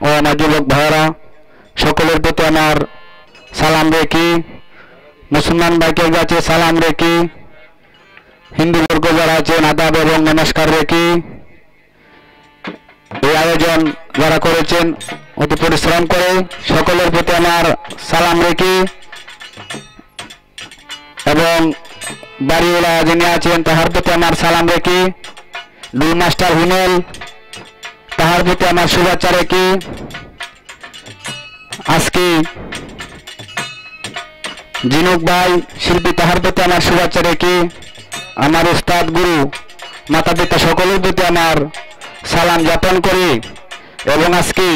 ও আমার যুবক ভাইয়েরা, সকলের প্রতি আমার সালাম রেখে, মুসলমান ভাইদের কাছে সালাম রেখে, হিন্দু বর্গ যারা আছেন আদাব এবং নমস্কার রেখে, এই আয়োজন যারা করেছেন অতি পরিশ্রম করে সকলের প্রতি আমার সালাম রেখে এবং বাড়িওয়ালা যিনি আছেন তাহার প্রতি আমার সালাম রেখে, ডুল মাস্টার হিমেল তাহার প্রতি আমার শুভেচ্ছা রেখে, আজকে জিনুক ভাই শিল্পী তাহার প্রতি আমার শুভেচ্ছা রেখে, আমার উস্তাদ গুরু মাতা পিতা সকলের প্রতি আমার সালাম জ্ঞাপন করি এবং আজকে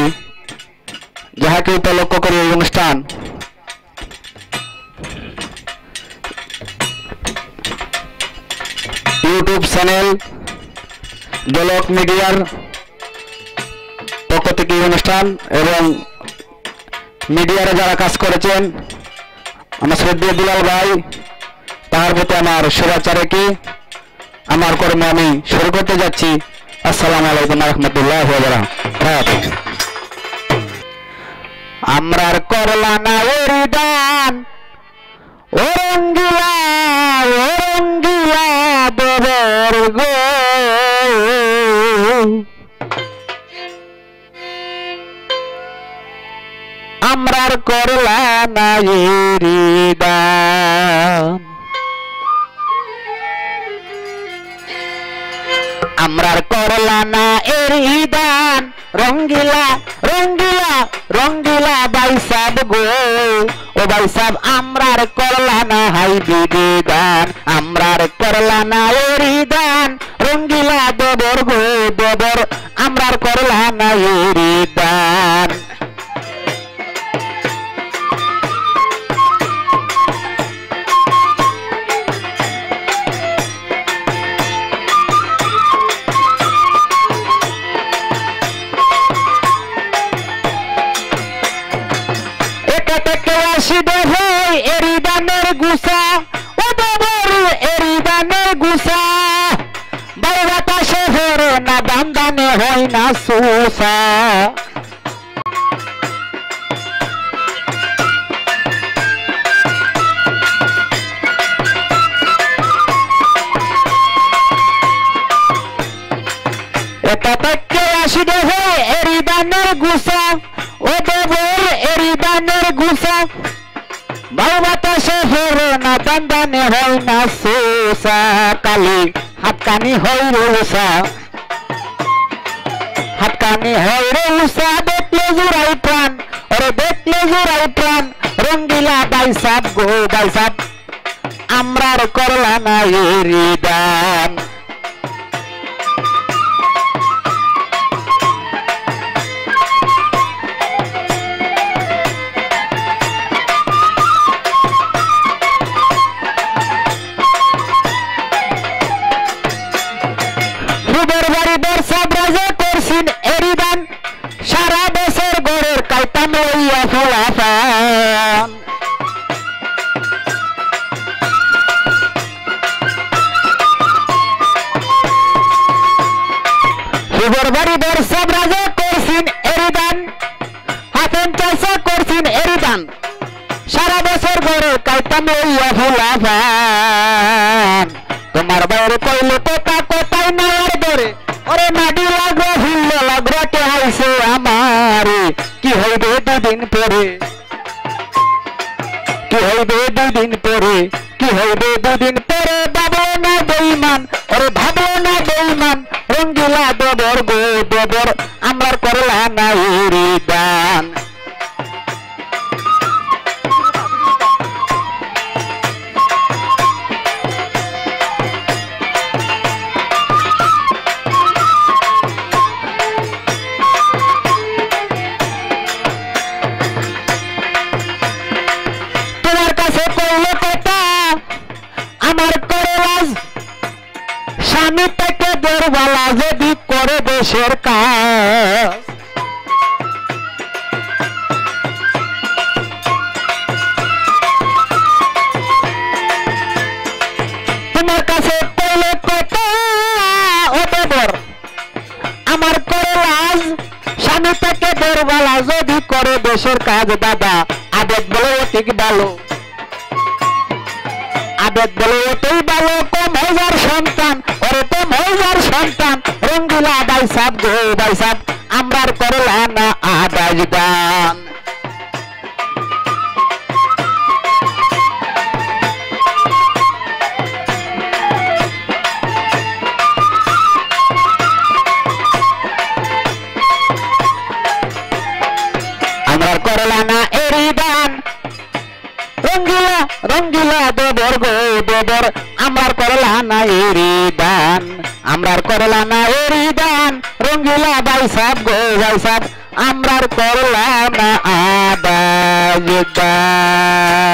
যাহাকে উপলক্ষ করে এই অনুষ্ঠান ইউটিউব চ্যানেল জলক মিডিয়ার পক্ষ থেকে এই অনুষ্ঠান এবং মিডিয়ারে যারা কাজ করেছেন আমার শ্রদ্ধেয় দুলাল ভাই তাহার প্রতি আমার শুভেচ্ছা রেখে আমার কর্ম আমি শুরু করতে যাচ্ছি। আসসালামু আলাইকুম রহমতুল্লাহ বারাকাতুহু। আমরার করলা না ওরি দান ওরঙ্গিলা ওরঙ্গিলা দেবর গো, আমরার করলা না এরি দান, আমরার করলা না এরি দান, রঙ্গিলা রঙ্গিলা রঙ্গিলা বাইসাব গো, ও বাইসাব আমরার করলা না হাই বিবি দান, আমরার করলা না এরি দান, রঙ্গিলা দেবর গো দেবর, আমরার করলা না এরি দান। এরিদানের গুসা ও দেবর এরিদানের গুসা, বাই বাতাসে ভরে না দান দানে হয় না সুসা, এটা থেকে আসি দেবে এরিদানের গুসা ও দেবর এরিদানের গুসা, বাউ বাতাসে ভরে না দান দানে হয় না সুসা, কালি হাতকানি হয় রুসা হাতকানি হয় রুসা, দেখলে জুড়াই প্রাণ ওরে দেখলে জুড়াই প্রাণ, রঙ্গিলা বাইসাব গো বাইসাব আমরার করলা না এরি দান। সারা দেশের গড়ের কাইতাম লইয়া ফলাফান, সুগর বাড়িদের সব রাজা করছেন এরিদান, হাতেন চাষা করছেন এরিদান, সারা দেশের গড়ের কাইতাম লইয়া ফলাফান, তোমার বাইরে কইলে কথা কথাই নায়ার দরে, ওরে নাডি লাগো ভুললে লাগরাতে হাইছে আমারে, কি হইবে দুদিন পরে কি হইবে দুদিন পরে কি হইবে দুদিন পরে, ভাবো না বেঈমান ওরে ভাবো না বেঈমান, রঙ্গিলা দেবর গো দেবর আমরার করলা না এরি দান। আমার করলাজ স্বামী থেকে দেড়বেলা যদি করে দেশের কাজ, উপর বালা যদি করে দেশের কাজ দাদা আবেদ বলে ঠিক ভালো আবেদ বলে ওটাই ভালো কম হাজার সন্তান ওরে কম হাজার সন্তান রঙ্গিলা ভাই সাহেব গো ভাই সাহেব আমরার করলা না আদাজ দান আমরার করলা না এরি দান রঙ্গিলা রঙ্গিলা দেবর গো দেবর আমরার করলা না এরি দান আমরার করলা না এরি দান রঙ্গিলা ভাই সাহেব গো ভাই সাহেব আমরার করলা না আদাজ দান